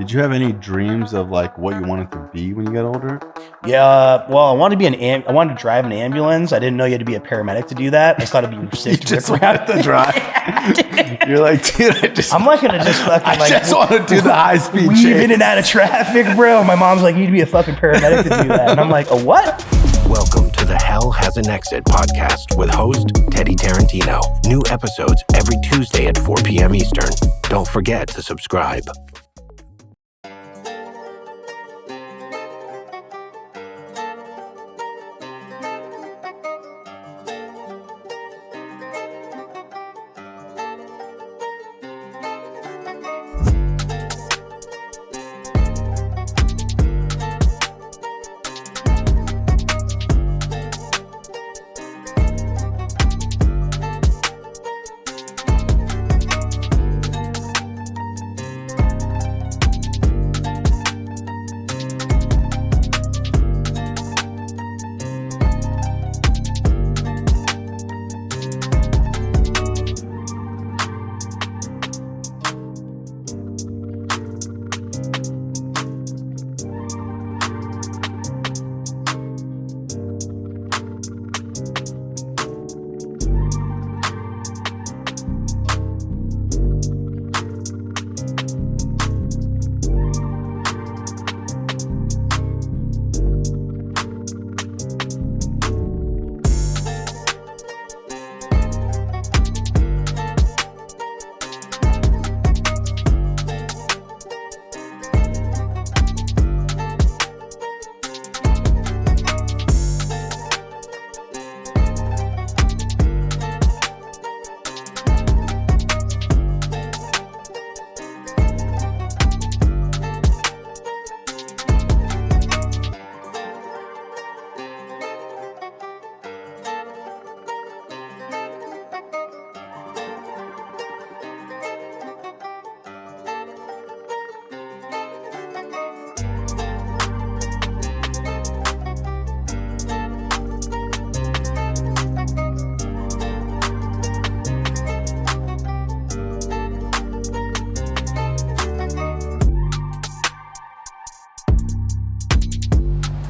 Did you have any dreams of like what you wanted to be when you got older? Yeah, well, I wanted to be I wanted to drive an ambulance. I didn't know you had to be a paramedic to do that. I just thought it'd be sick to rip around to drive. You're like, dude, I'm not gonna just fucking I just want to do the high speed weave chase. in and out of traffic, bro. My mom's like, you need to be a fucking paramedic to do that, and I'm like, a what? Welcome to the Hell Has an Exit podcast with host Teddy Tarantino. New episodes every Tuesday at 4 p.m. Eastern. Don't forget to subscribe.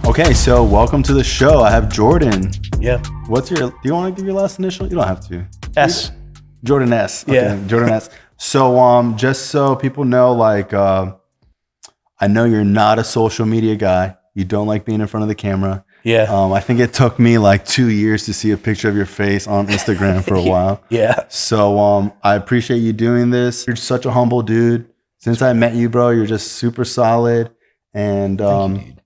Okay, so welcome to the show. I have Jordan. Yeah. Do you want to give your last initial? You don't have to. S. Jordan S. Okay, Yeah. Jordan S. So just so people know, like I know you're not a social media guy. You don't like being in front of the camera. Yeah. I think it took me like 2 years to see a picture of your face on Instagram for a while. Yeah. So I appreciate you doing this. You're such a humble dude. Since I met you, bro, you're just super solid. And Thank you, dude.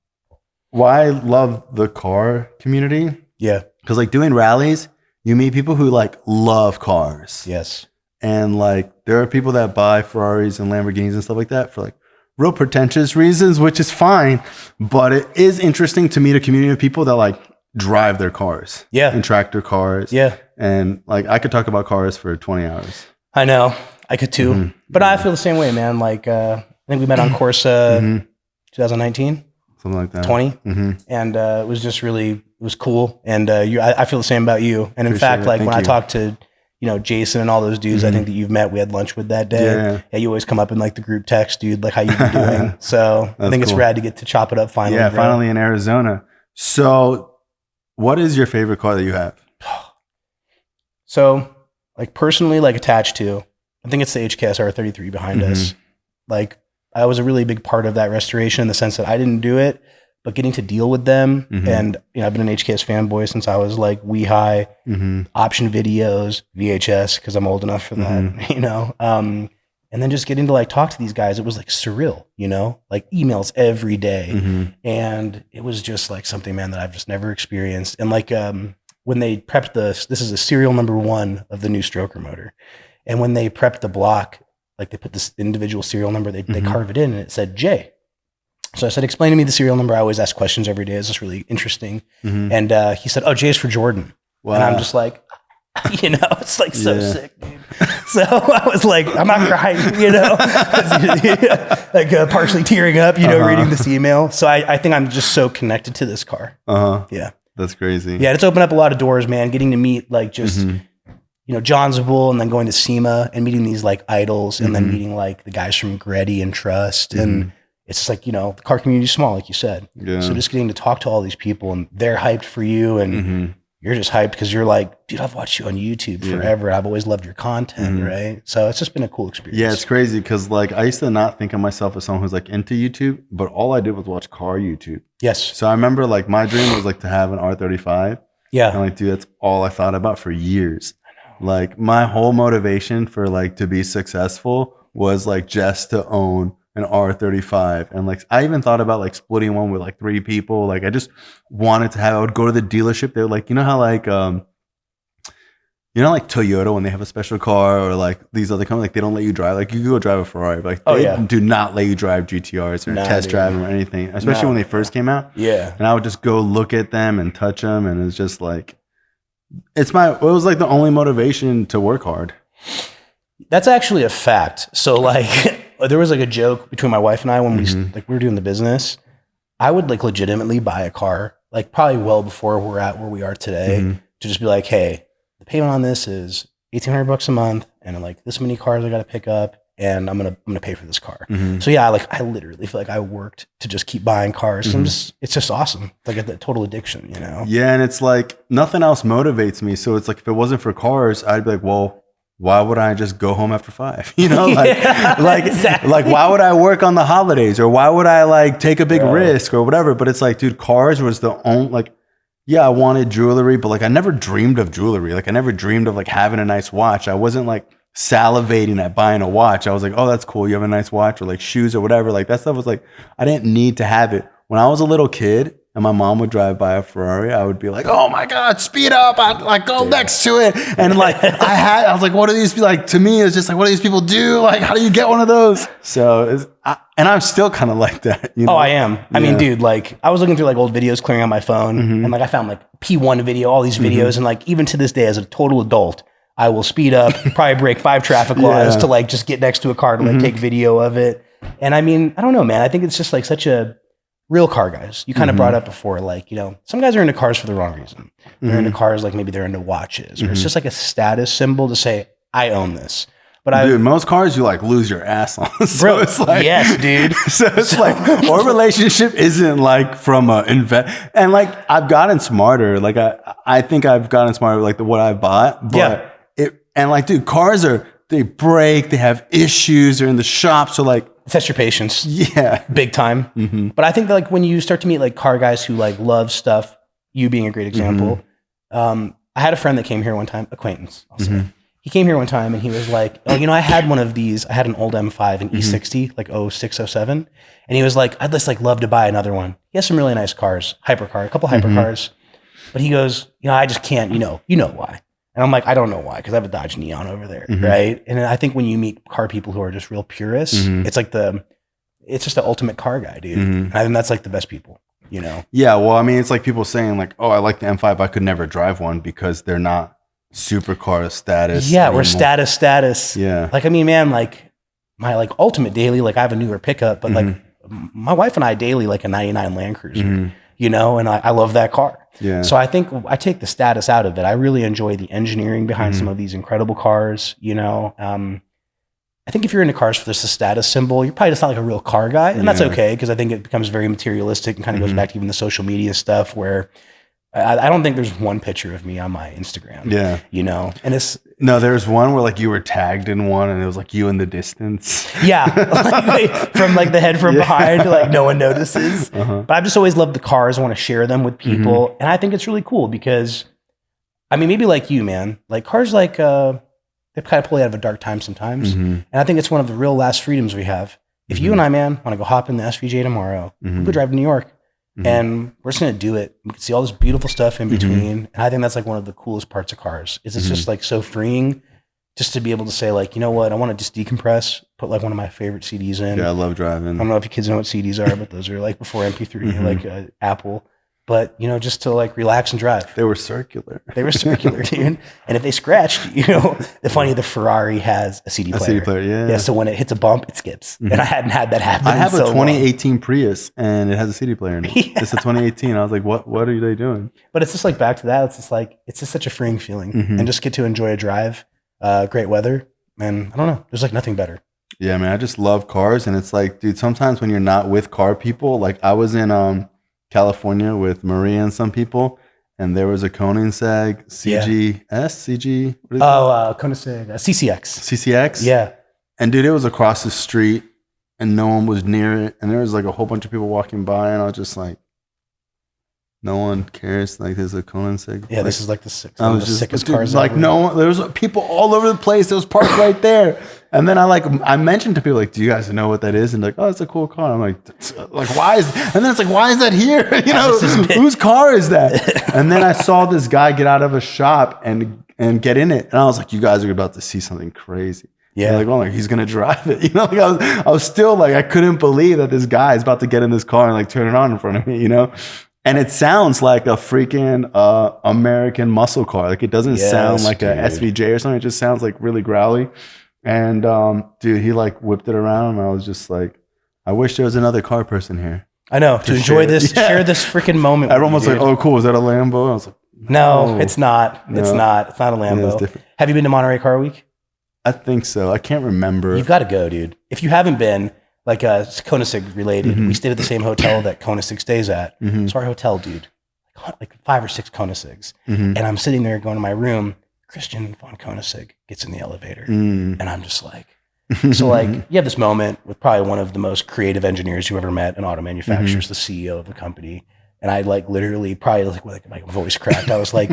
why I love the car community, Yeah. because like doing rallies, you meet people who like love cars. Yes. And like there are people that buy Ferraris and Lamborghinis and stuff like that for like real pretentious reasons, which is fine. But it is interesting to meet a community of people that like drive their cars. Yeah. And tractor cars. Yeah. And like I could talk about cars for 20 hours. I know. I could too. Mhm. But I feel the same way, man. Like, I think we met on Corsa 2019, Something like that. 20. Mm-hmm. And it was just really, it was cool. And I feel the same about you. And in Appreciate fact, it. like Thank when I you. talked to, Jason and all those dudes, I think that you've met, we had lunch with that day. Yeah. You always come up in like the group text, dude, like how you been doing. So I think it's cool. rad to get to chop it up finally. Yeah, bro. finally in Arizona. So what is your favorite car that you have? So like personally, like attached to, I think it's the HKS R33 behind us. Like I was a really big part of that restoration in the sense that I didn't do it, but getting to deal with them. And, I've been an HKS fanboy since I was like wee high, option videos, VHS, cause I'm old enough for that, and then just getting to like talk to these guys, it was like surreal, like emails every day. And it was just like something, man, that I've just never experienced. And like, when they prepped this is a serial number 1 of the new stroker motor. And when they prepped the block, like they put this individual serial number, they carve it in and it said J. So I said, explain to me the serial number. I always ask questions every day. It's just really interesting. And he said, oh, J is for Jordan. Wow. And I'm just like, it's like so sick, dude. So I was like, I'm not crying, like partially tearing up, reading this email. So I think I'm just so connected to this car. Yeah. That's crazy. Yeah. It's opened up a lot of doors, man. Getting to meet like just John's Bull, and then going to SEMA and meeting these like idols, and then meeting like the guys from Greddy and Trust. And it's just like, the car community is small, like you said. Yeah. So just getting to talk to all these people, and they're hyped for you, and you're just hyped because you're like, dude, I've watched you on YouTube forever. I've always loved your content, right? So it's just been a cool experience. Yeah, it's crazy because like I used to not think of myself as someone who's like into YouTube, but all I did was watch car YouTube. Yes. So I remember like my dream was like to have an R35. Yeah. And like, dude, that's all I thought about for years. Like my whole motivation for like to be successful was like just to own an R35. And like I even thought about like splitting one with like 3 people. Like I just wanted to have, I would go to the dealership. They're like, how like like Toyota when they have a special car, or like these other companies, like they don't let you drive. Like you can go drive a Ferrari, but like they do not let you drive GTRs or test drive them or anything, especially when they first came out. Yeah. And I would just go look at them and touch them, and it's just like it was like the only motivation to work hard. That's actually a fact. So like there was like a joke between my wife and I when we were doing the business. I would like legitimately buy a car, like probably well before we're at where we are today, to just be like, hey, the payment on this is $1,800 a month, and like this many cars I got to pick up, and I'm gonna pay for this car. So yeah, like I literally feel like I worked to just keep buying cars. It's just awesome, like a total addiction, Yeah, and it's like nothing else motivates me. So it's like if it wasn't for cars, I'd be like, well, why would I just go home after 5? Exactly. Like why would I work on the holidays, or why would I like take a big risk or whatever? But it's like, dude, cars was the only like. Yeah, I wanted jewelry, but like I never dreamed of jewelry. Like I never dreamed of like having a nice watch. I wasn't like salivating at buying a watch. I was like, oh, that's cool. You have a nice watch, or like shoes or whatever. Like that stuff was like, I didn't need to have it. When I was a little kid and my mom would drive by a Ferrari, I would be like, oh my God, speed up. I'd like go next to it. And like I was like, what do these like, to me, it's just like, what do these people do? Like, how do you get one of those? So and I'm still kind of like that. Oh, I am. I mean, dude, like I was looking through like old videos clearing on my phone, and like I found like P1 video, all these videos. And like, even to this day, as a total adult, I will speed up, probably break 5 traffic laws to like just get next to a car to like take video of it. And I mean, I don't know, man. I think it's just like such a real car guys. You kind of brought up before, like, some guys are into cars for the wrong reason. They're into cars, like maybe they're into watches, or it's just like a status symbol to say, I own this. But dude, most cars you like lose your ass on. So bro, it's like, yes, dude. So it's like our relationship isn't like from a and like I've gotten smarter. Like I think I've gotten smarter with like what I bought. But and like, dude, cars they break, they have issues, they're in the shop. So like test your patience. Yeah. Big time. But I think that like when you start to meet like car guys who like love stuff, you being a great example. I had a friend that came here one time, acquaintance, I'll say. He came here one time and he was like, oh, I had one of these. I had an old M5, an E60, like 06, 07. And he was like, I'd just like love to buy another one. He has some really nice cars, a couple hypercars. But he goes, I just can't, you know why. And I'm like, I don't know why, because I have a Dodge Neon over there, right? And I think when you meet car people who are just real purists, it's like it's just the ultimate car guy, dude. And I think that's like the best people, Yeah, well, I mean, it's like people saying like, oh, I like the M5, I could never drive one because they're not supercar status. Yeah, anymore. We're status. Yeah. Like, I mean, man, like my like ultimate daily, like I have a newer pickup, but like my wife and I daily like a 99 Land Cruiser, and I love that car. Yeah. So I think I take the status out of it. I really enjoy the engineering behind some of these incredible cars, I think if you're into cars for just a status symbol, you're probably just not like a real car guy. And that's okay, because I think it becomes very materialistic and kind of goes back to even the social media stuff where I don't think there's one picture of me on my Instagram. Yeah. And it's... No, there's one where like you were tagged in one and it was like you in the distance. Yeah. From like the head from behind, like no one notices. But I've just always loved the cars. I want to share them with people. And I think it's really cool because, I mean, maybe like you, man, like cars like, they kind of pull you out of a dark time sometimes. And I think it's one of the real last freedoms we have. If you and I, man, want to go hop in the SVJ tomorrow, we'll go drive to New York. And we're just going to do it. We can see all this beautiful stuff in between. And I think that's like one of the coolest parts of cars is it's just like so freeing just to be able to say like, you know what, I want to just decompress, put like one of my favorite CDs in. Yeah, I love driving. I don't know if you kids know what CDs are, but those are like before MP3, like Apple. but you know, just to like relax and drive. They were circular. They were circular, dude. And if they scratched, you know, the Ferrari has a CD player. A CD player, yeah. Yeah, so when it hits a bump, it skips. And I hadn't had that happen. I have in a so 2018 Prius and it has a CD player in it. Yeah. It's a 2018. I was like, what are they doing? But it's just like back to that. It's just like, it's just such a freeing feeling and just get to enjoy a drive, great weather. And I don't know, there's like nothing better. Yeah, man, I just love cars. And it's like, dude, sometimes when you're not with car people, like I was in California with Maria and some people, and there was a Koenigsegg CG, what is it? Koenigsegg, CCX. CCX? Yeah. And dude, it was across the street and no one was near it. And there was like a whole bunch of people walking by and I was just like, no one cares. Like there's a Koenigsegg. Yeah, this is like the sickest dude, cars like ever. no one, there was people all over the place. It was parked right there. And then I mentioned to people like, do you guys know what that is? And like, oh, it's a cool car. I'm like why is? And then it's like, why is that here? You know, whose car is that? And then I saw this guy get out of a shop and get in it, and I was like, you guys are about to see something crazy. Yeah, like, oh, like he's gonna drive it. You know, like I was still like, I couldn't believe that this guy is about to get in this car and like turn it on in front of me. You know. And it sounds like a freaking American muscle car. Like it doesn't sound like a SVJ or something. It just sounds like really growly. And dude, he like whipped it around, and I was just like, I wish there was another car person here. I know to enjoy this, share this freaking moment. Everyone was like, "Oh, cool. Is that a Lambo?" I was like, "No, it's not. No. It's not. It's not a Lambo." Yeah, have you been to Monterey Car Week? I think so. I can't remember. You've got to go, dude. If you haven't been, like Koenigsegg related, we stayed at the same hotel that Koenigsegg stays at. It's our hotel, dude. Like 5 or 6 Koenigsegg's. And I'm sitting there going to my room. Christian von Koenigsegg gets in the elevator, and I'm just like, so like you have this moment with probably one of the most creative engineers you ever met in auto manufacturers, the CEO of the company, and I like literally probably like my voice cracked. I was like,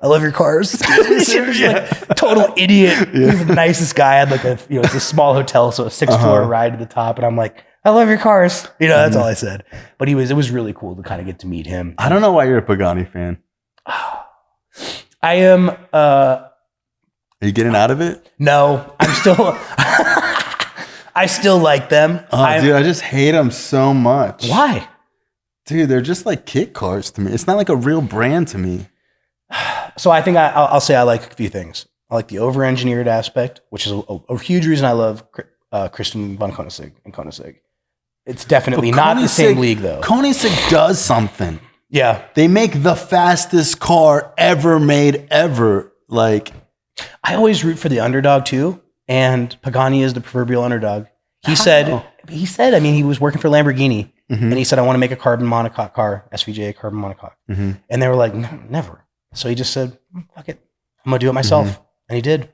I love your cars. Like total idiot. He was the nicest guy. I had like it's a small hotel, so a 6th floor ride to the top, and I'm like, I love your cars. You know, that's all I said. But it was really cool to kind of get to meet him. I don't know why you're a Pagani fan. I am. Are you getting out of it? No, I'm still. I still like them. Oh, dude, I just hate them so much. Why? Dude, they're just like kit cars to me. It's not like a real brand to me. So I think I'll say I like a few things. I like the over-engineered aspect, which is a huge reason I love Christian von Koenigsegg and Koenigsegg. It's definitely not the same league, though. Koenigsegg does something. Yeah. They make the fastest car ever made ever. Like, I always root for the underdog too, and Pagani is the proverbial underdog. He said, I mean, he was working for Lamborghini, and he said, I want to make a carbon monocoque car, SVJ carbon monocoque. And they were like, no, never. So he just said, fuck it, I'm going to do it myself. And he did.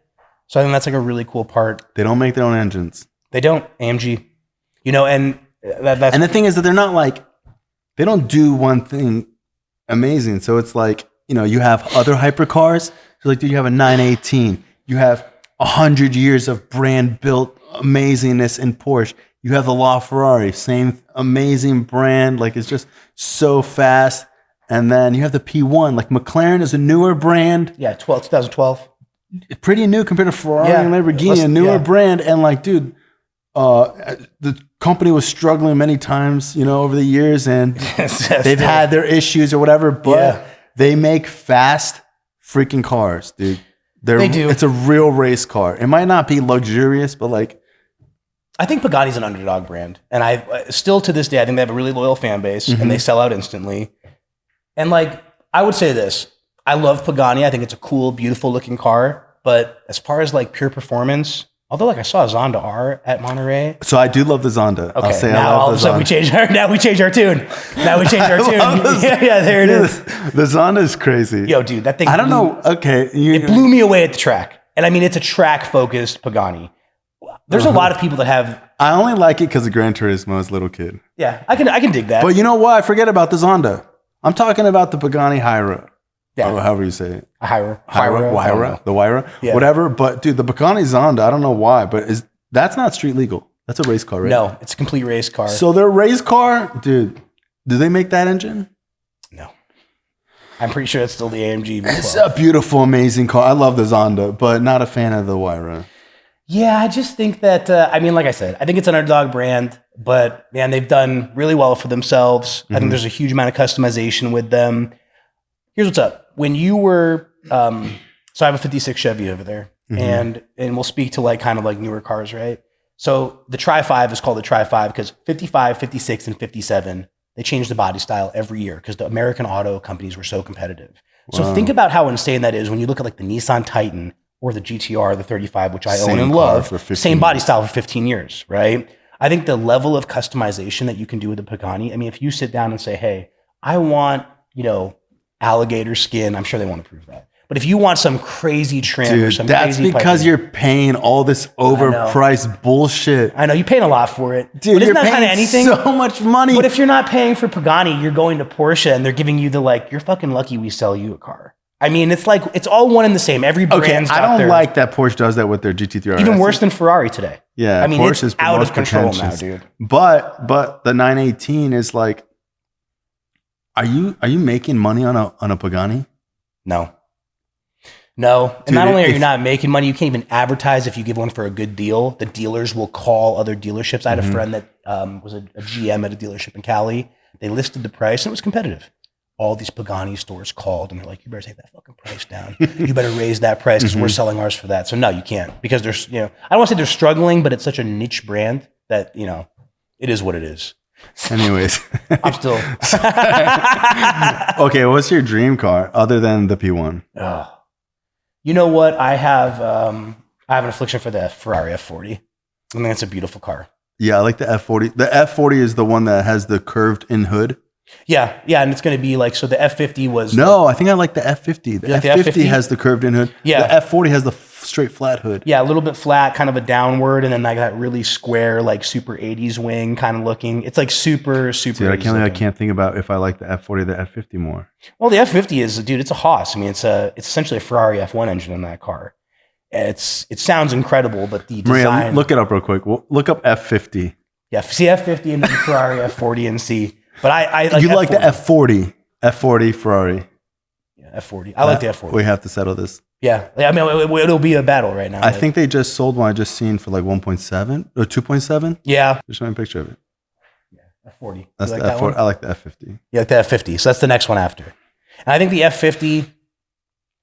So I think that's like a really cool part. They don't make their own engines. They don't. AMG. You know, and that's... And the thing is that they're not like, they don't do one thing amazing. So it's like, you know, you have other hypercars. So like, dude, you have a 918. You have 100 years of brand built amazingness in Porsche. You have the LaFerrari, same amazing brand. Like, it's just so fast. And then you have the P1. Like, McLaren is a newer brand. Yeah, 2012. Pretty new compared to Ferrari and Lamborghini, a newer brand. And like, dude, the company was struggling many times, you know, over the years, and they've had their issues or whatever, but they make fast freaking cars, dude. They do. It's a real race car. It might not be luxurious, but like, I think Pagani's an underdog brand, and I still to this day I think they have a really loyal fan base, and they sell out instantly. And like, I would say this: I love Pagani. I think it's a cool, beautiful looking car. But as far as like pure performance, although like I saw a Zonda R at Monterey. So I do love the Zonda. Okay, I'll say now I love all of a sudden we change our tune. Now we change our tune. Yeah, there it is. The Zonda is crazy. Yo, dude, that thing. I don't know. Okay, it blew me away at the track, and I mean it's a track focused Pagani. There's a lot of people that have. I only like it because of Gran Turismo as a little kid. Yeah, I can dig that. But you know what? I forget about the Zonda. I'm talking about the Pagani Hyra. Yeah. Or however you say it. Hyra. The Wyra. Yeah. Whatever. But dude, the Pagani Zonda, I don't know why, but that's not street legal. That's a race car, right? No, it's a complete race car. So their race car, dude, do they make that engine? No. I'm pretty sure it's still the AMG V12. It's a beautiful, amazing car. I love the Zonda, but not a fan of the Wyra. Yeah, I just think that, I mean, like I said, I think it's an underdog brand, but man, they've done really well for themselves. I think there's a huge amount of customization with them. Here's what's up. When you were, so I have a 56 Chevy over there, and we'll speak to like kind of like newer cars, right? So the Tri-5 is called the Tri-5 because 55, 56, and 57, they changed the body style every year because the American auto companies were so competitive. Wow. So think about how insane that is when you look at like the Nissan Titan or the GTR, the 35, which I own and love, same body style for 15 years, right? I think the level of customization that you can do with the Pagani, I mean, if you sit down and say, hey, I want, alligator skin, I'm sure they won't approve that. But if you want some crazy trim or some that's crazy because piping, you're paying all this overpriced bullshit. I know, you're paying a lot for it. Dude, but isn't you're that kind of paying anything? so much money. But if you're not paying for Pagani, you're going to Porsche and they're giving you the like, you're fucking lucky we sell you a car. I mean, it's like, it's all one and the same. Every brand's I don't like that Porsche does that with their GT3 RS. Even worse than Ferrari today. Yeah, I mean, Porsche is it's out of control now, dude. But the 918 is like, are you making money on a Pagani? No. And not only are you not making money, you can't even advertise if you give one for a good deal. The dealers will call other dealerships. I had a friend that was a GM at a dealership in Cali. They listed the price and it was competitive. All these Pagani stores called and they're like, you better take that fucking price down. You better raise that price because we're selling ours for that. So no, you can't, because there's, I don't want to say they're struggling, but it's such a niche brand that, it is what it is. Anyways. I'm still. Okay, what's your dream car other than the P1? You know what? I have an affliction for the Ferrari F40. I think it's a beautiful car. Yeah, I like the F40. The F40 is the one that has the curved in hood. Yeah, and it's going to be like, so the F50 was... No, I think I like the F50. The F50 has the curved in hood. Yeah. The F40 has the straight flat hood. Yeah, a little bit flat, kind of a downward, and then like that really square, like super 80s wing kind of looking. It's like super Dude, I can't think about if I like the F40 or the F50 more. Well, the F50 is, dude, it's a Haas. I mean, it's essentially a Ferrari F1 engine in that car. It sounds incredible, but the design... Maria, look it up real quick. Look up F50. Yeah, see F50 and then Ferrari F40 and see... But I like you F40. Like the F40 Ferrari. Yeah, F40. I like the F40. We have to settle this. Yeah, I mean, it'll be a battle right now. I think they just sold one I just seen for like 1.7 or 2.7. Yeah. Just showing a picture of it. Yeah, F40. That's the F40. I like the F50. You like the F50. So that's the next one after. And I think the F50,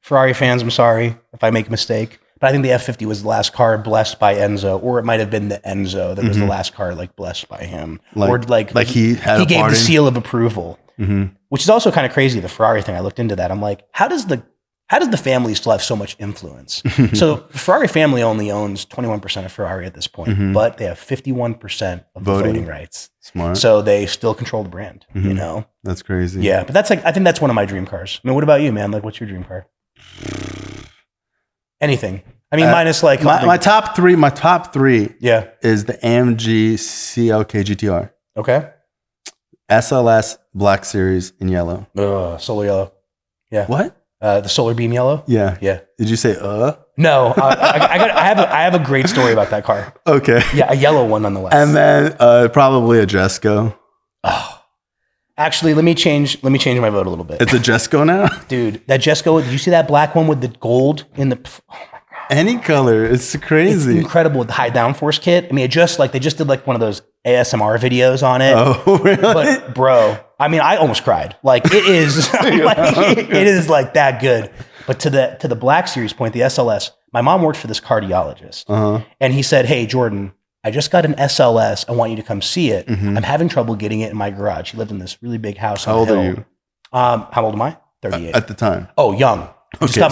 Ferrari fans, I'm sorry if I make a mistake, but I think the F50 was the last car blessed by Enzo, or it might have been the Enzo that was the last car like blessed by him, or like he gave the seal of approval, which is also kind of crazy. The Ferrari thing, I looked into that. I'm like, how does the family still have so much influence? So the Ferrari family only owns 21% of Ferrari at this point, but they have 51% of the voting rights. Smart. So they still control the brand. That's crazy. Yeah, but that's like, I think that's one of my dream cars. I mean, what about you, man? Like, what's your dream car? Anything. I mean, minus like my top three. My top three. Yeah. Is the AMG CLK GTR. Okay. SLS Black Series in yellow. Solar yellow. Yeah. What? The solar beam yellow. Yeah. Yeah. Did you say No. I have a great story about that car. Okay. Yeah, a yellow one nonetheless. And then probably a Jesco. Oh. Actually, let me change my vote a little bit. It's a Jesco now? Dude, that Jesco, did you see that black one with the gold in the... Oh my God. Any color. It's crazy. It's incredible with the high downforce kit. I mean, they just did like one of those ASMR videos on it. Oh, really? But bro, I mean, I almost cried. Like it is, it is like that good. But to the Black Series point, the SLS, my mom worked for this cardiologist. And he said, hey, Jordan, I just got an SLS. I want you to come see it. I'm having trouble getting it in my garage. He lived in this really big house. How old are you? How old am I? 38. At the time. Oh, young. I just got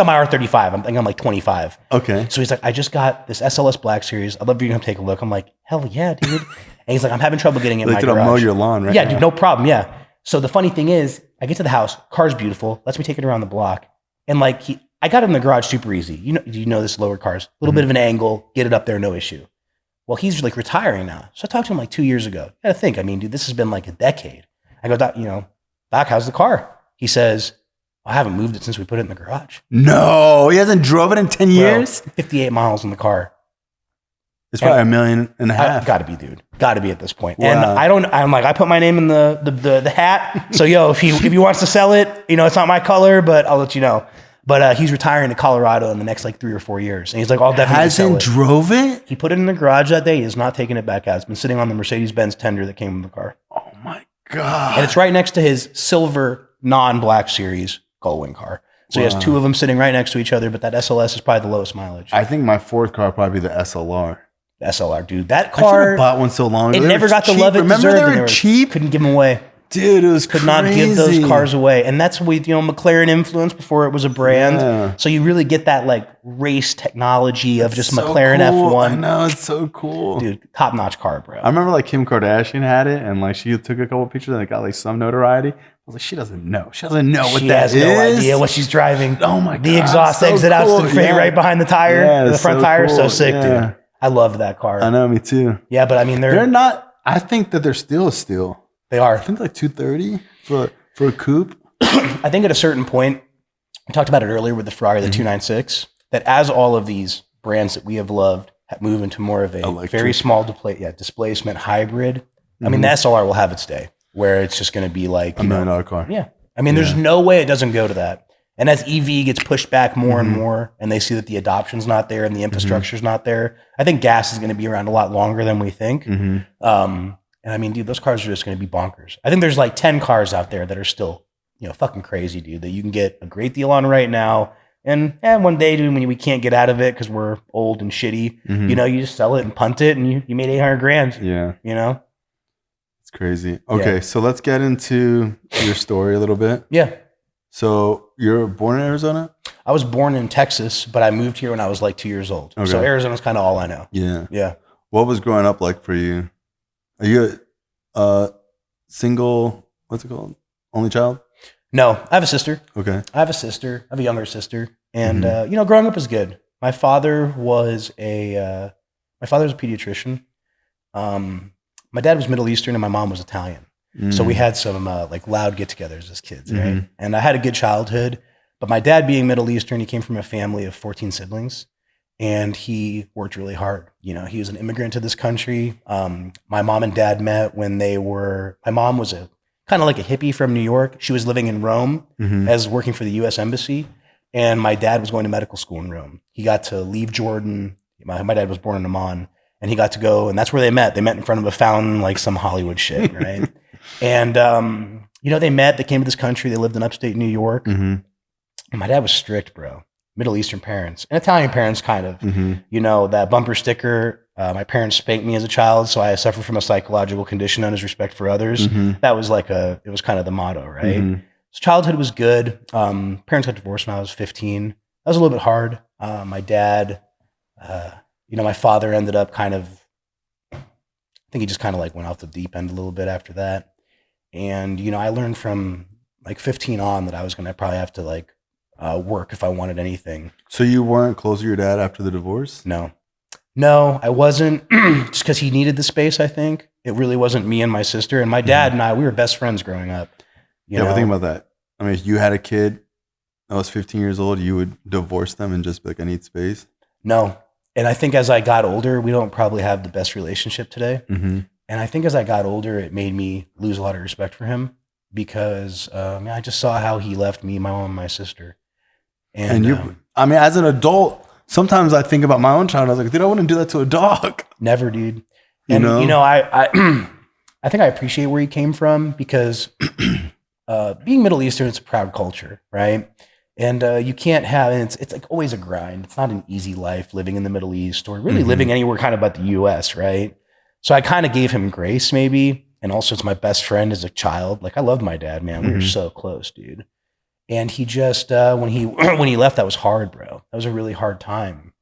my R35. I think I'm like 25. Okay. So he's like, I just got this SLS Black Series. I'd love for you to come take a look. I'm like, hell yeah, dude. And he's like, I'm having trouble getting it in my garage. Mow your lawn, right? Yeah, dude, no problem. Yeah. So the funny thing is, I get to the house, car's beautiful, lets me take it around the block. And like, I got it in the garage super easy. You know this lower cars, a little bit of an angle, get it up there, no issue. Well, he's like retiring now. So I talked to him like 2 years ago. I gotta think, I mean, dude, this has been like a decade. I go, Doc, how's the car? He says, I haven't moved it since we put it in the garage. No, he hasn't drove it in 10 years? 58 miles in the car. It's probably $1.5 million. Gotta be, dude. Gotta be at this point. Wow. And I put my name in the hat. So if he wants to sell it, it's not my color, but I'll let you know. But he's retiring to Colorado in the next like 3 or 4 years. And he's like, I'll definitely sell Hasn't it. drove it? He put it in the garage that day. He is not taking it back out. It's been sitting on the Mercedes-Benz tender that came with the car. Oh my God. And it's right next to his silver non-Black Series Gullwing car. So he has two of them sitting right next to each other, but that SLS is probably the lowest mileage. I think my fourth car would probably be the SLR. The SLR, dude. That I should have car, bought one so long ago. it They never were got the cheap. love it Remember deserved. they were cheap? Couldn't give them away. Dude, it was Could crazy. not give those cars away. And that's with, McLaren influence before it was a brand. Yeah. So you really get that like race technology of just So McLaren cool. F1. I know, it's so cool. Dude, top-notch car, bro. I remember like Kim Kardashian had it and like she took a couple pictures and it got like some notoriety. I was like, she doesn't know. She doesn't know what She that has is. no idea what she's driving. Oh my God. The exhaust so exit out cool. to the frame right behind the tire. Yeah, the front so tire. So cool. sick, Yeah. dude. I loved that car. I know, me too. Yeah, but I mean, They're not, I think that they're still. they are. I think like 230 for a coupe. I think at a certain point, we talked about it earlier with the Ferrari, the 296, that as all of these brands that we have loved have moved into more of a Electric. very small displacement hybrid. I mean, the SLR will have its day where it's just going to be like, $1 million car. yeah. I mean, there's no way it doesn't go to that. And as EV gets pushed back more and more, and they see that the adoption's not there and the infrastructure's not there, I think gas is going to be around a lot longer than we think. And I mean, dude, those cars are just going to be bonkers. I think there's like 10 cars out there that are still, fucking crazy, dude, that you can get a great deal on right now. And one day, dude, when we can't get out of it because we're old and shitty, you just sell it and punt it and you made 800 grand. Yeah. It's crazy. Okay, so let's get into your story a little bit. Yeah. So you're born in Arizona? I was born in Texas, but I moved here when I was like 2 years old. Okay. So Arizona's kind of all I know. Yeah. Yeah. What was growing up like for you? Are you a single, what's it called? Only child? No, I have a sister. Okay. I have a younger sister. And, growing up was good. My father was a pediatrician. My dad was Middle Eastern and my mom was Italian. So we had some like loud get-togethers as kids, right? And I had a good childhood. But my dad being Middle Eastern, he came from a family of 14 siblings. And he worked really hard. He was an immigrant to this country. My mom and dad met when my mom was a kind of like a hippie from New York. She was living in Rome as working for the U.S. Embassy. And my dad was going to medical school in Rome. He got to leave Jordan. My dad was born in Amman. And he got to go, and that's where they met. They met in front of a fountain, like some Hollywood shit, right? And, they met. They came to this country. They lived in upstate New York. And my dad was strict, bro. Middle Eastern parents and Italian parents, kind of. That bumper sticker. My parents spanked me as a child, so I suffered from a psychological condition known as respect for others. That was it was kind of the motto, right? So childhood was good. Parents got divorced when I was 15. That was a little bit hard. My dad, my father ended up I think he just kind of like went off the deep end a little bit after that. And, I learned from like 15 on that I was going to probably have to work if I wanted anything. So you weren't close to your dad after the divorce? No, I wasn't just because he needed the space. I think it really wasn't me and my sister and my dad and I, we were best friends growing up. But think about that. I mean, if you had a kid that was 15 years old, you would divorce them and just be like, I need space? No. And I think as I got older, we don't probably have the best relationship today. And I think as I got older, it made me lose a lot of respect for him because I just saw how he left me, my mom, and my sister. And as an adult, sometimes I think about my own child. I was like, dude, I wouldn't do that to a dog. Never, dude. And I think I appreciate where he came from because being Middle Eastern, it's a proud culture, right? And you can't have, and it's like always a grind. It's not an easy life living in the Middle East or really living anywhere kind of but the US, right? So I kind of gave him grace maybe. And also it's my best friend as a child. Like I loved my dad, man. We were so close, dude. And he just, when he left, that was hard, bro. That was a really hard time.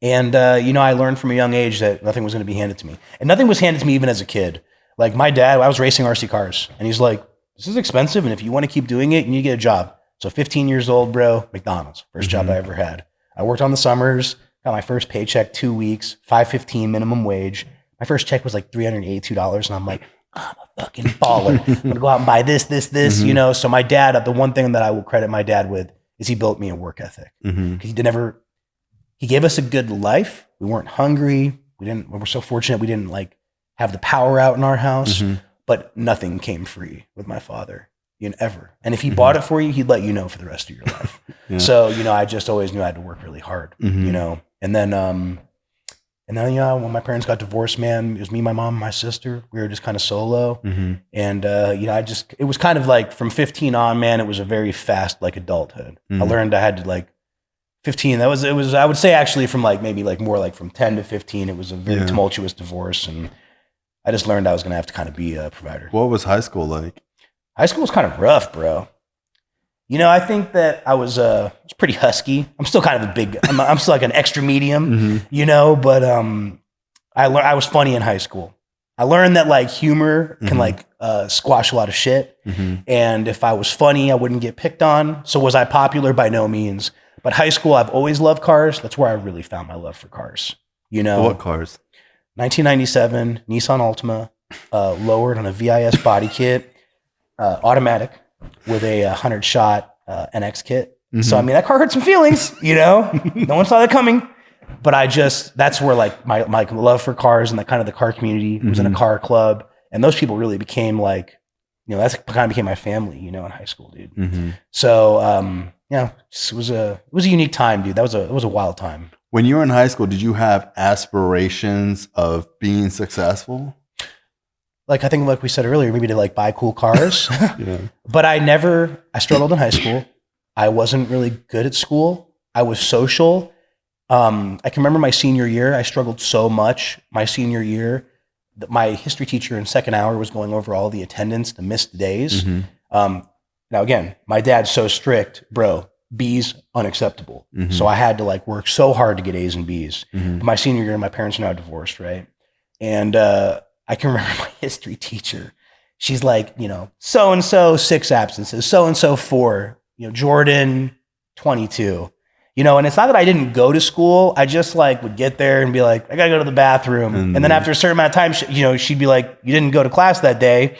And, I learned from a young age that nothing was going to be handed to me. And nothing was handed to me even as a kid. Like my dad, I was racing RC cars and he's like, this is expensive. And if you want to keep doing it, you need to get a job. So 15 years old, bro, McDonald's, first job I ever had. I worked on the summers, got my first paycheck 2 weeks, $5.15 minimum wage. My first check was like $382. And I'm like, I'm a fucking baller. I'm going to go out and buy this. So my dad, the one thing that I will credit my dad with is he built me a work ethic. He gave us a good life. We weren't hungry. We were so fortunate we didn't have the power out in our house, but nothing came free with my father. ever. And if he bought it for you, he'd let you know for the rest of your life. So, I just always knew I had to work really hard, and then, when my parents got divorced, man, it was me, my mom, and my sister. We were just kind of solo. And, it was kind of like from 15 on, man, it was a very fast, like adulthood. I learned I had to like 15. It was, I would say actually from like, maybe like more like from 10 to 15, it was a very tumultuous divorce. And I just learned I was going to have to kind of be a provider. What was high school like? High school was kind of rough, bro. I think that I was pretty husky. I'm still kind of I'm still like an extra medium, but I was funny in high school. I learned that like humor can like squash a lot of shit. And if I was funny, I wouldn't get picked on. So was I popular? By no means. But high school, I've always loved cars. That's where I really found my love for cars. What cars? 1997 Nissan Altima, lowered on a VIS body kit, automatic, with a 100-shot NX kit. So, that car hurt some feelings, no one saw that coming. But that's where like my love for cars and the kind of the car community was in a car club. And those people really became like, that's kind of became my family, in high school, dude. So, it was a unique time, dude. It was a wild time. When you were in high school, did you have aspirations of being successful? Like, I think like we said earlier, maybe to like buy cool cars, but I struggled in high school. I wasn't really good at school. I was social. I can remember my senior year. I struggled so much my senior year that my history teacher in second hour was going over all the attendance, the missed days. Now again, my dad's so strict, bro, B's unacceptable. So I had to like work so hard to get A's and B's. My senior year, my parents are now divorced. Right. And, I can remember my history teacher. She's like, so-and-so 6 absences, so-and-so 4, Jordan 22, and it's not that I didn't go to school. I just like would get there and be like, I gotta go to the bathroom. And then after a certain amount of time, she'd be like, you didn't go to class that day.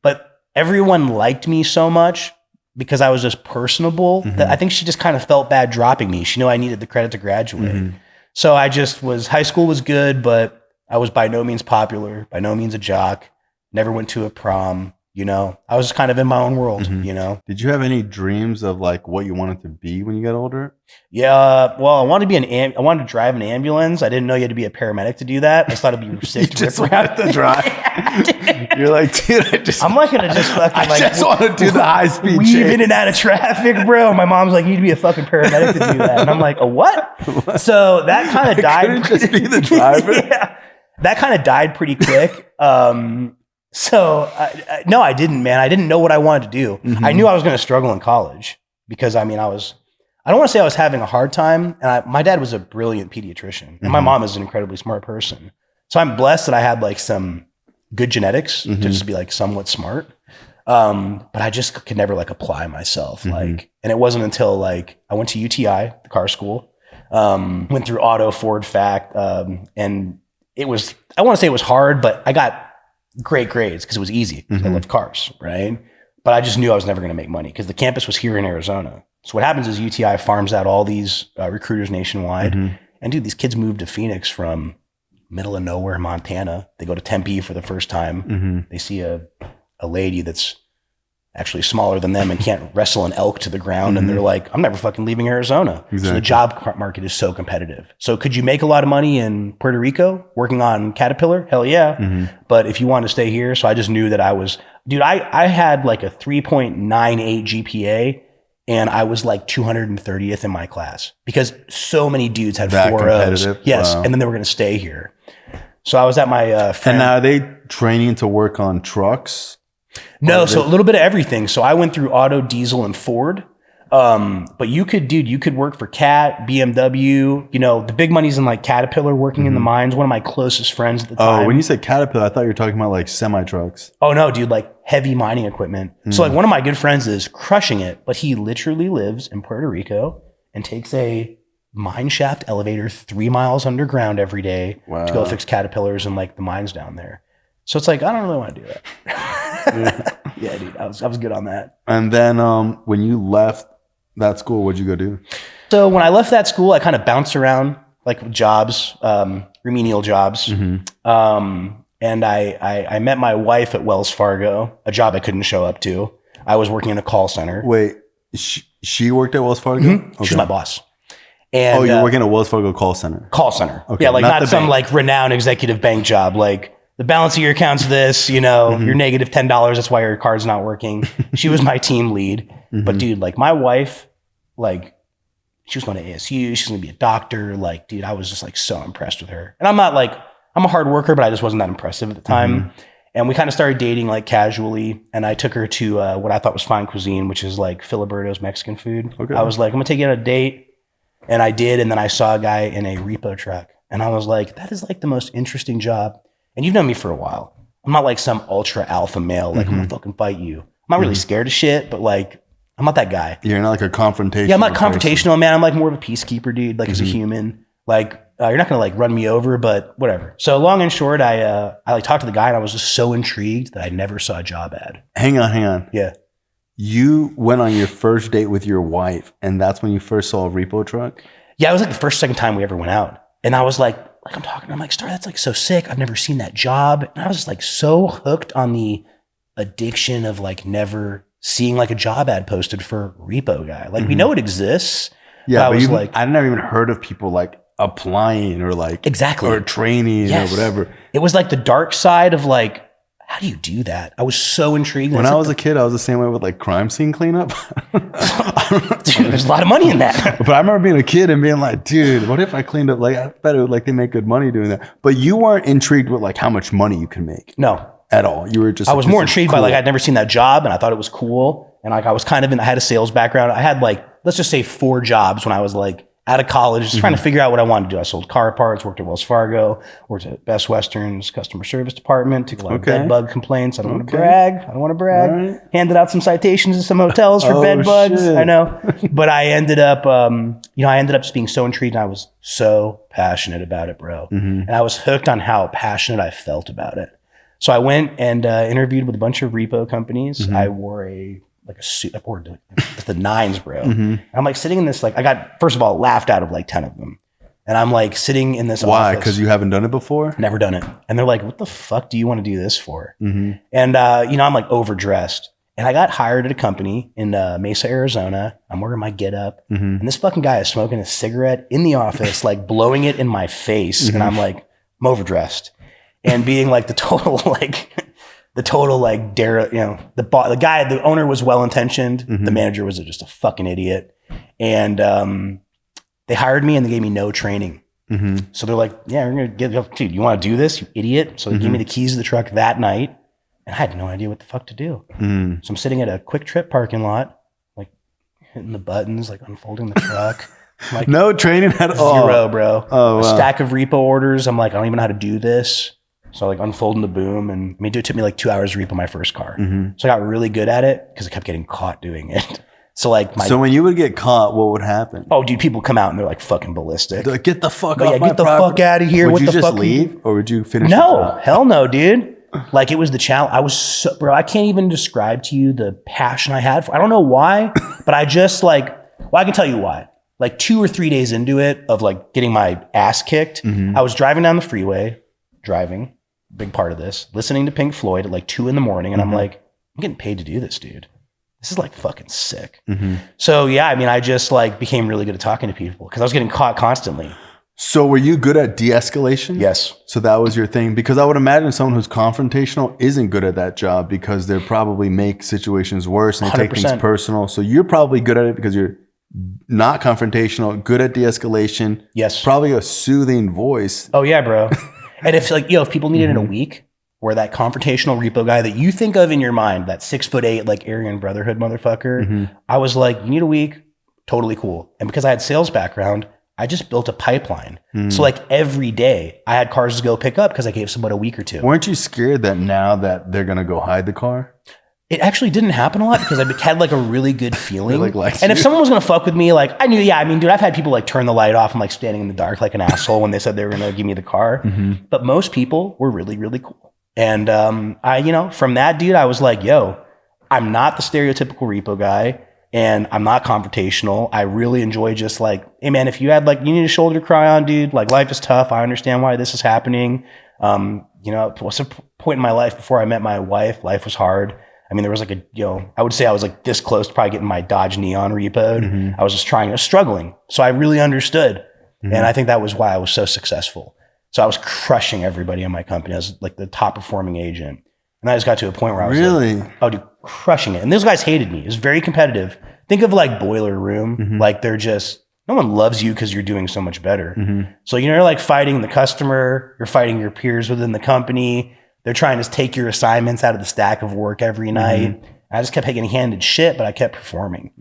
But everyone liked me so much because I was just personable that I think she just kind of felt bad dropping me. She knew I needed the credit to graduate. So high school was good, but I was by no means popular, by no means a jock, never went to a prom, I was kind of in my own world, Did you have any dreams of like what you wanted to be when you got older? Yeah, well, I wanted to drive an ambulance. I didn't know you had to be a paramedic to do that. I just thought it'd be sick to rip around to drive. You're like, dude, I'm not gonna just fucking like just want to do the high speed weave in and out of traffic, bro. My mom's like, you need to be a fucking paramedic to do that, and I'm like, a what? So that kind of died. Couldn't just be the driver. That kind of died pretty quick. So no, I didn't, man. I didn't know what I wanted to do. I knew I was going to struggle in college because I don't want to say I was having a hard time. And my dad was a brilliant pediatrician and my mom is an incredibly smart person. So I'm blessed that I had like some good genetics to just be like somewhat smart. But I just could never like apply myself. And it wasn't until like I went to UTI, the car school, went through auto, Ford, fact, and I want to say it was hard, but I got great grades because it was easy. I loved cars, right? But I just knew I was never going to make money because the campus was here in Arizona. So what happens is UTI farms out all these recruiters nationwide. And dude, these kids moved to Phoenix from middle of nowhere, Montana. They go to Tempe for the first time. They see a lady that's actually smaller than them and can't wrestle an elk to the ground. And they're like, I'm never fucking leaving Arizona. So the job market is so competitive. So could you make a lot of money in Puerto Rico working on Caterpillar? Hell yeah. But if you want to stay here, so I just knew that I had like a 3.98 GPA and I was like 230th in my class because so many dudes had 4.0s. Yes. Wow. And then they were going to stay here. So I was at my friend. And now are they training to work on trucks? No, so a little bit of everything. So I went through auto, diesel, and Ford. But you could work for Cat, BMW, the big money's in like Caterpillar working in the mines. One of my closest friends at the time. Oh, when you said Caterpillar, I thought you were talking about like semi trucks. Oh no, dude, like heavy mining equipment. So like one of my good friends is crushing it, but he literally lives in Puerto Rico and takes a mine shaft elevator 3 miles underground every day to go fix Caterpillars and like the mines down there. So it's like, I don't really want to do that. Yeah, dude, I was good on that. And then when you left that school, what'd you go do? So when I left that school, I kind of bounced around like jobs, remedial jobs. And I met my wife at Wells Fargo, a job I couldn't show up to. I was working in a call center. Wait, she worked at Wells Fargo? Mm-hmm. She's my boss. And, you're working at Wells Fargo call center. Call center. Okay, Yeah, like not some bank. like renowned executive bank job. Like the balance of your account's this, you know, you're negative $10. That's why your card's not working. She was my team lead. But dude, like my wife, like she was going to ASU. She's going to be a doctor. Like, dude, I was just like so impressed with her. And I'm not like, I'm a hard worker, but I just wasn't that impressive at the time. And we kind of started dating like casually. And I took her to what I thought was fine cuisine, which is like Filiberto's Mexican food. Okay. I was like, I'm going to take you on a date. And I did. And then I saw a guy in a repo truck. And I was like, that is like the most interesting job. And you've known me for a while. I'm not like some ultra alpha male. Like, I'm going to fucking fight you. I'm not really scared of shit, but like, I'm not that guy. You're not like a confrontational. Yeah, I'm not confrontational, man. I'm like more of a peacekeeper, dude. Like as a human, like you're not gonna like run me over, but whatever. So long and short, I like talked to the guy, and I was just so intrigued that I never saw a job ad. Hang on. Yeah. You went on your first date with your wife, and that's when you first saw a repo truck? Yeah, it was like the second time we ever went out, and I was like I'm talking. I'm like, Star, that's like so sick. I've never seen that job, and I was just like so hooked on the addiction of like never seeing like a job ad posted for repo guy. Like we know it exists. Yeah, but I was like, I've never even heard of people like applying or like or training or whatever. It was like the dark side of like, how do you do that? I was so intrigued. When I was a kid, I was the same way with like crime scene cleanup. Dude, there's a lot of money in that. But I remember being a kid and being like, dude, what if I cleaned up? Like, I bet it would, like they make good money doing that. But you weren't intrigued with like how much money you can make. No. At all. You were just. I was more intrigued by like I'd never seen that job, and I thought it was cool. And like I was kind of I had a sales background. I had like, let's just say 4 jobs when I was like out of college, just trying to figure out what I wanted to do. I sold car parts, worked at Wells Fargo, worked at Best Western's customer service department, took a lot of bed bug complaints. I don't want to brag. Right. Handed out some citations to some hotels for bed bugs. I know. But I ended up, just being so intrigued, and I was so passionate about it, bro. And I was hooked on how passionate I felt about it. So I went and interviewed with a bunch of repo companies. I wore a suit. I wore the 9s, bro. I'm like sitting in this, like I got, first of all, laughed out of like 10 of them. And I'm like sitting in this Why? office. Because you haven't done it before? Never done it. And they're like, what the fuck do you want to do this for? And, I'm like overdressed. And I got hired at a company in Mesa, Arizona. I'm wearing my get up. And this fucking guy is smoking a cigarette in the office, like blowing it in my face. And I'm like, I'm overdressed. And being like the total dare, the owner was well-intentioned. The manager was just a fucking idiot. And they hired me and they gave me no training. So they're like, yeah, we're going to dude, you want to do this, you idiot? So they gave me the keys to the truck that night. And I had no idea what the fuck to do. So I'm sitting at a Quick Trip parking lot, like hitting the buttons, like unfolding the truck. Like, no training at all. Zero, bro. Oh, wow. A stack of repo orders. I'm like, I don't even know how to do this. So like unfolding the boom, and it took me like 2 hours to repo my first car. So I got really good at it because I kept getting caught doing it. So like so when you would get caught, what would happen? Oh, dude, people come out and they're like fucking ballistic. They're like, get the fuck off my get the fuck out of here. Would what you the just fuck leave, or would you finish? No, hell no, dude. Like it was the challenge. I was so, bro. I can't even describe to you the passion I had for. I don't know why, but I just like. Well, I can tell you why. Like 2 or 3 days into it, of like getting my ass kicked, I was driving down the freeway, big part of this, listening to Pink Floyd at like 2 a.m. and I'm like, I'm getting paid to do this, dude. This is like fucking sick. So yeah, I mean, I just like became really good at talking to people because I was getting caught constantly. So were you good at de-escalation? Yes. So that was your thing? Because I would imagine someone who's confrontational isn't good at that job because they probably make situations worse and they take things personal. So you're probably good at it because you're not confrontational, good at de-escalation. Yes. Probably a soothing voice. Oh yeah, bro. And if like, if people need it in a week, where that confrontational repo guy that you think of in your mind, that 6'8", like Aryan Brotherhood motherfucker, I was like, you need a week, totally cool. And because I had sales background, I just built a pipeline. So like every day I had cars to go pick up because I gave someone a week or 2. Weren't you scared that now that they're going to go hide the car? It actually didn't happen a lot because I had like a really good feeling. Like and if someone was going to fuck with me, like I knew, dude, I've had people like turn the light off and like standing in the dark like an asshole when they said they were going to give me the car. But most people were really, really cool. And from that, dude, I was like, I'm not the stereotypical repo guy and I'm not confrontational. I really enjoy just like, hey man, if you had like, you need a shoulder to cry on, dude, like life is tough. I understand why this is happening. What's a point in my life before I met my wife, life was hard. I mean, there was like I would say I was like this close to probably getting my Dodge Neon repoed. I was struggling. So I really understood. And I think that was why I was so successful. So I was crushing everybody in my company. I was like the top performing agent. And I just got to a point where I was like, oh, dude, crushing it. And those guys hated me. It was very competitive. Think of like Boiler Room. Like they're just, no one loves you because you're doing so much better. So you're like fighting the customer. You're fighting your peers within the company. They're trying to take your assignments out of the stack of work every night. I just kept getting handed shit, but I kept performing,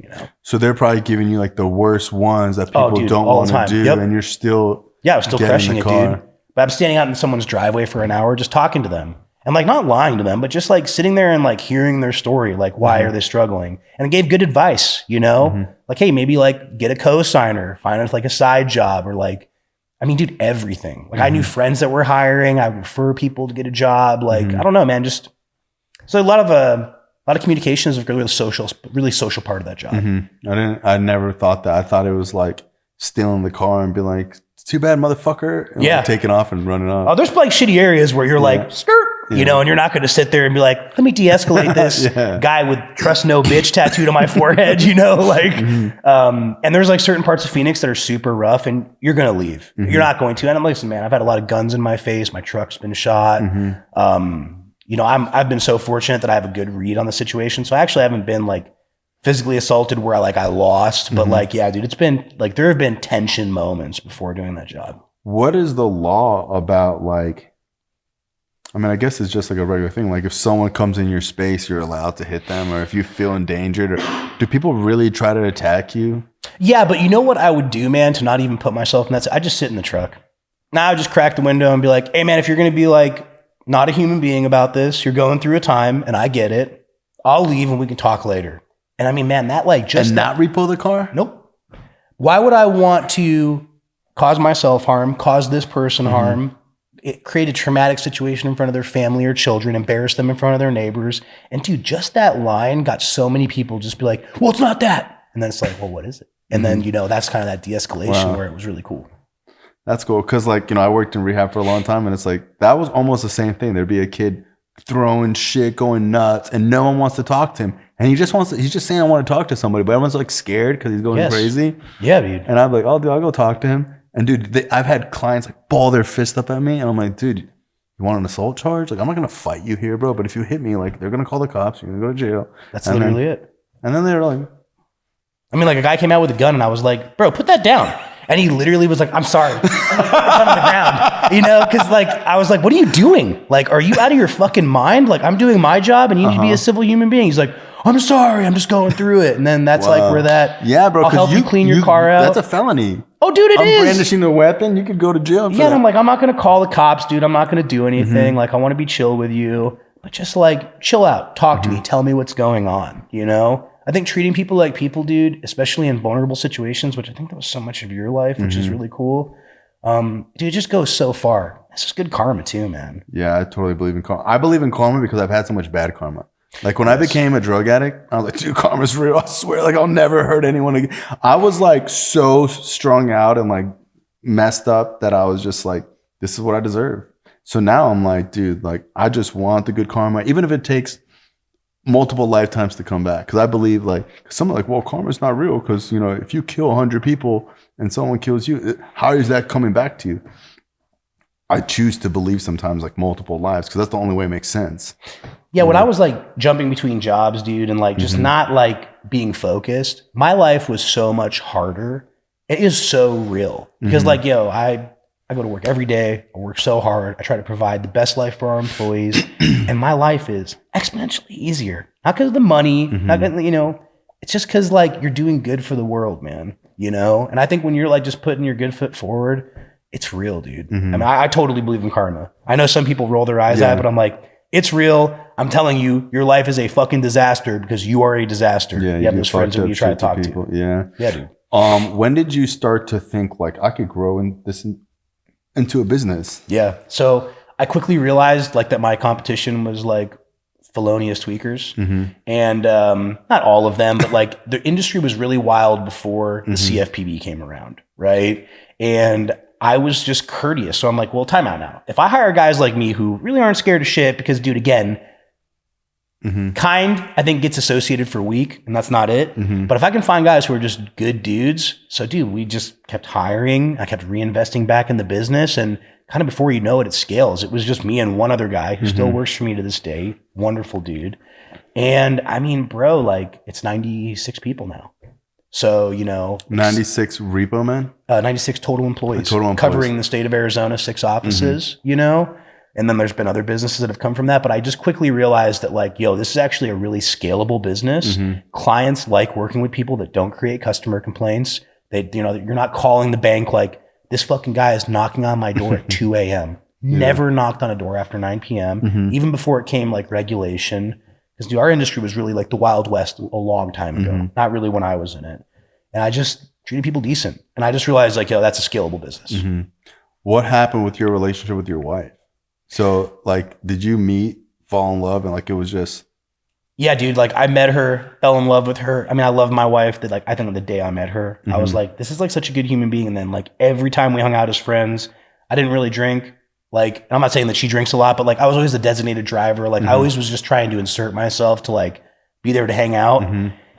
So they're probably giving you like the worst ones that people don't want to do. And you're still, I was still crushing it, dude. But I'm standing out in someone's driveway for an hour, just talking to them and like not lying to them, but just like sitting there and like hearing their story. Like, why are they struggling? And I gave good advice, like, hey, maybe like get a co-signer, find like a side job or like, I mean, dude, everything. Like I knew friends that were hiring. I refer people to get a job. Like, I don't know, man, just, so a lot of communication is a really social part of that job. I never thought that. I thought it was like stealing the car and be like, it's too bad, motherfucker. And like taking off and running off. Oh, there's like shitty areas where you're like, skirt, and you're not going to sit there and be like, let me de-escalate this guy with trust no bitch tattooed on my forehead, and there's like certain parts of Phoenix that are super rough and you're going to leave. You're not going to. And I'm like, listen, man, I've had a lot of guns in my face. My truck's been shot. I've been so fortunate that I have a good read on the situation. So I actually haven't been like physically assaulted where I lost, but like, yeah, dude, it's been like, there have been tension moments before doing that job. What is the law about like, I mean, I guess it's just like a regular thing. Like if someone comes in your space, you're allowed to hit them, or if you feel endangered, or do people really try to attack you? Yeah. But you know what I would do, man, to not even put myself in that, I just sit in the truck. Now I just crack the window and be like, hey man, if you're going to be like, not a human being about this, you're going through a time and I get it. I'll leave and we can talk later. And I mean, man, that like just... And not repo the car? Nope. Why would I want to cause myself harm, cause this person harm, create a traumatic situation in front of their family or children, embarrass them in front of their neighbors? And dude, just that line got so many people just be like, well, it's not that. And then it's like, well, what is it? And then, that's kind of that de-escalation where it was really cool. That's cool. Cause like, I worked in rehab for a long time and it's like, that was almost the same thing. There'd be a kid throwing shit, going nuts, and no one wants to talk to him. And he's just saying, I want to talk to somebody, but everyone's like scared because he's going crazy. Yeah, dude. And I'm like, oh, dude, I'll go talk to him. And dude, I've had clients like ball their fist up at me. And I'm like, dude, you want an assault charge? Like, I'm not going to fight you here, bro. But if you hit me, like, they're going to call the cops. You're going to go to jail. That's literally it. And then they're like, I mean, like a guy came out with a gun and I was like, bro, put that down. And he literally was like, I'm sorry. On the ground, because like, I was like, what are you doing? Like, are you out of your fucking mind? Like, I'm doing my job and you need to be a civil human being. He's like, I'm sorry. I'm just going through it. And then that's like where that, bro, I'll help you clean your car out. That's a felony. Oh, dude, it is. Brandishing the weapon, you could go to jail for that. And I'm like, I'm not going to call the cops, dude. I'm not going to do anything. Like, I want to be chill with you. But just like, chill out. Talk to me. Tell me what's going on, I think treating people like people, dude, especially in vulnerable situations, which I think that was so much of your life, which is really cool. Dude, it just goes so far. It's just good karma too, man. Yeah, I totally believe in karma. I believe in karma because I've had so much bad karma. Like when I became a drug addict, I was like, dude, karma's real. I swear, like I'll never hurt anyone again. I was like so strung out and like messed up that I was just like, this is what I deserve. So now I'm like, dude, like I just want the good karma, even if it takes multiple lifetimes to come back. Because I believe like someone like, well, karma's not real because if you kill 100 people and someone kills you, how is that coming back to you? I choose to believe sometimes like multiple lives because that's the only way it makes sense. Yeah, when I was like jumping between jobs, dude, and like just not like being focused, my life was so much harder. It is so real because like, I go to work every day. I work so hard. I try to provide the best life for our employees. And my life is exponentially easier. Not because of the money, not because, it's just because like you're doing good for the world, man. And I think when you're like just putting your good foot forward, it's real, dude. I mean, I totally believe in karma. I know some people roll their eyes at it, but I'm like, it's real. I'm telling you, your life is a fucking disaster because you are a disaster. Yeah, you have those friends who you try to talk to. Yeah. Yeah, dude. When did you start to think like I could grow into a business? Yeah. So I quickly realized like that my competition was like felonious tweakers and not all of them, but like the industry was really wild before the CFPB came around. Right. And I was just courteous. So I'm like, well, time out now. If I hire guys like me who really aren't scared of shit, because dude, again, Kind, I think, gets associated for weak, and that's not it. But if I can find guys who are just good dudes, so dude, we just kept hiring. I kept reinvesting back in the business, and kind of before you know it, it scales. It was just me and one other guy who still works for me to this day. Wonderful dude. And I mean, bro, like it's 96 people now. So, 96 repo men? 96 total employees, covering the state of Arizona, 6 offices, And then there's been other businesses that have come from that. But I just quickly realized that this is actually a really scalable business. Clients like working with people that don't create customer complaints. You're not calling the bank like, this fucking guy is knocking on my door at 2 a.m. Never knocked on a door after 9 p.m. Even before it came like regulation. Because our industry was really like the Wild West a long time ago. Not really when I was in it. And I just treated people decent. And I just realized that's a scalable business. What happened with your relationship with your wife? So did you meet, fall in love, and it was just... Yeah, dude, I met her, fell in love with her. I mean, I love my wife. That I think the day I met her, I was like, this is such a good human being. And then every time we hung out as friends, I didn't really drink. I'm not saying that she drinks a lot, but I was always the designated driver. I always was just trying to insert myself to be there to hang out.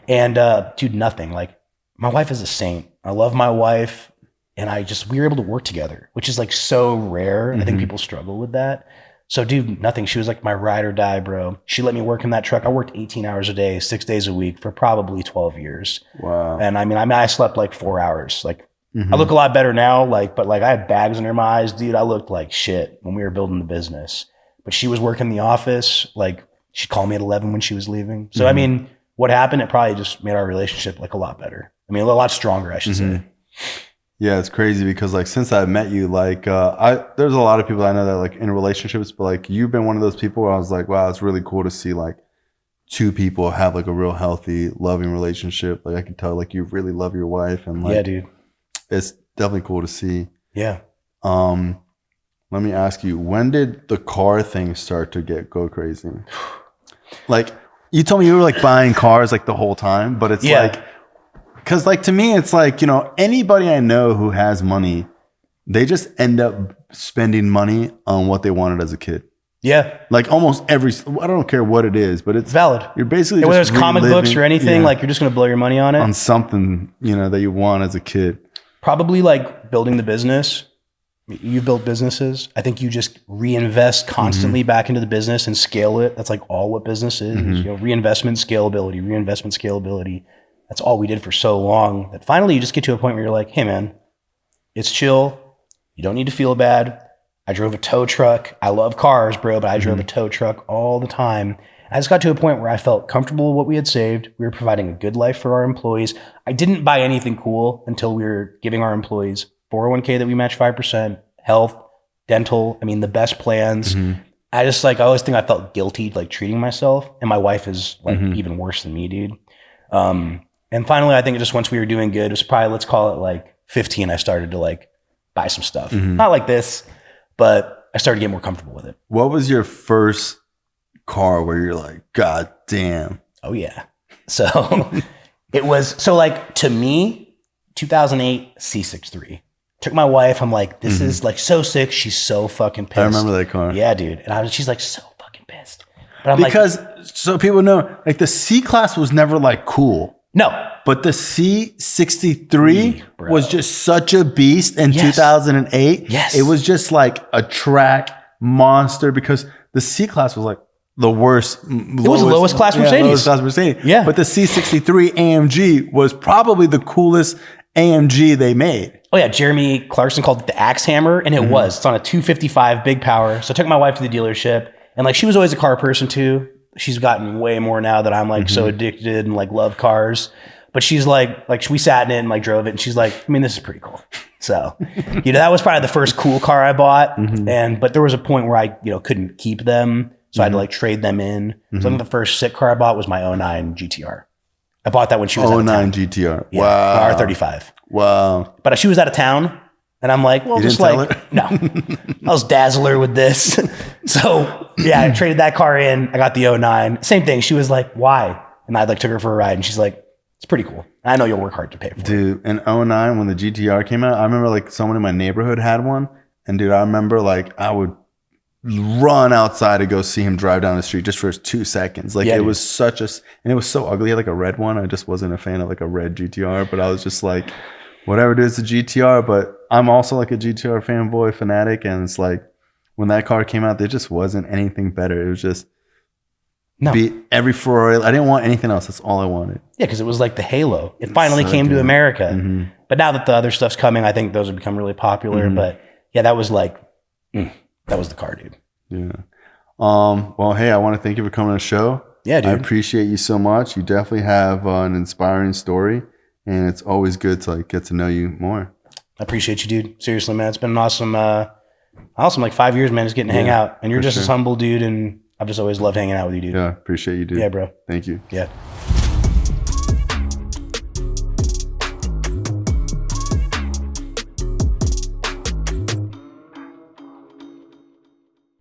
And dude, nothing. My wife is a saint. I love my wife. And we were able to work together, which is so rare. I think people struggle with that. So dude, nothing. She was my ride or die, bro. She let me work in that truck. I worked 18 hours a day, 6 days a week for probably 12 years. Wow. And I slept 4 hours. I look a lot better now, but I had bags under my eyes, dude. I looked like shit when we were building the business. But she was working the office. She'd call me at 11 when she was leaving. So I mean, what happened? It probably just made our relationship a lot better. I mean, a lot stronger, I should say. Yeah, it's crazy because since I've met you, there's a lot of people I know that in relationships, but you've been one of those people where I was like, wow, it's really cool to see two people have a real healthy, loving relationship. I can tell you really love your wife, and yeah, dude, it's definitely cool to see. Yeah. Let me ask you, when did the car thing start to go crazy? You told me you were buying cars the whole time, but it's because to me, it's anybody I know who has money, they just end up spending money on what they wanted as a kid. Yeah. Almost every, I don't care what it is, but it's valid. You're basically whether just it's comic books or anything, you're just going to blow your money on it. On something, that you want as a kid. Probably building the business. You build businesses. I think you just reinvest constantly back into the business and scale it. That's all what business is. Reinvestment, scalability. That's all we did for so long that finally you just get to a point where you're like, hey man, it's chill. You don't need to feel bad. I drove a tow truck. I love cars, bro, but I drove a tow truck all the time. I just got to a point where I felt comfortable with what we had saved. We were providing a good life for our employees. I didn't buy anything cool until we were giving our employees 401k that we match 5%, health, dental. I mean, the best plans. I just I always think I felt guilty treating myself. And my wife is even worse than me, dude. And finally, I think just once we were doing good, it was probably, let's call it 15, I started to buy some stuff. Not like this, but I started to get more comfortable with it. What was your first car where you're like, God damn? Oh yeah. So it was, to me, 2008 C63. Took my wife, I'm like, this is so sick. She's so fucking pissed. I remember that car. Yeah, dude. And she's so fucking pissed. But I'm so people know, the C-Class was never cool. No. But the C63 was just such a beast in 2008. Yes. It was just a track monster because the C-Class was the worst. It was the lowest class Mercedes. Lowest class Mercedes. Yeah. But the C63 AMG was probably the coolest AMG they made. Oh yeah, Jeremy Clarkson called it the Axe Hammer, and it was. It's on a 255 big power. So I took my wife to the dealership, and she was always a car person too. She's gotten way more now that I'm so addicted and love cars. But she's we sat in it and drove it, and she's like, I mean, this is pretty cool. So, that was probably the first cool car I bought. But there was a point where I, couldn't keep them. So I had to trade them in. So I think the first sick car I bought was my 09 GTR. I bought that when she was out of town. 09 GTR. Yeah, Wow. R35. Wow. But she was out of town. And I'm like, well, you just didn't tell her? No, I was dazzler with this. So yeah, I traded that car in. I got the 09. Same thing. She was like, why? And I took her for a ride, and she's like, it's pretty cool. I know you'll work hard to pay for it. Dude, in 09 when the GTR came out, I remember someone in my neighborhood had one. And dude, I remember I would run outside to go see him drive down the street just for 2 seconds. Like, Yeah, it dude. was such a, and it was so ugly. He had like a red one. I just wasn't a fan of like a red GTR, but I was just like, whatever it is, a GTR. But I'm also like a GTR fanboy fanatic. And it's like, when that car came out, there just wasn't anything better. It was just beat every Ferrari. I didn't want anything else. That's all I wanted. Yeah, because it was like the halo. It finally came to America. But now that the other stuff's coming, I think those have become really popular. But yeah, that was like, that was the car, dude. Yeah. Well, hey, I want to thank you for coming on the show. Yeah, dude. I appreciate you so much. You definitely have an inspiring story, and it's always good to like get to know you more. I appreciate you, dude. Seriously, man. It's been an awesome like 5 years, man, just getting to hang out. And you're just as humble, dude, and I've just always loved hanging out with you, dude. Yeah, appreciate you, dude. Yeah, bro. Thank you. Yeah.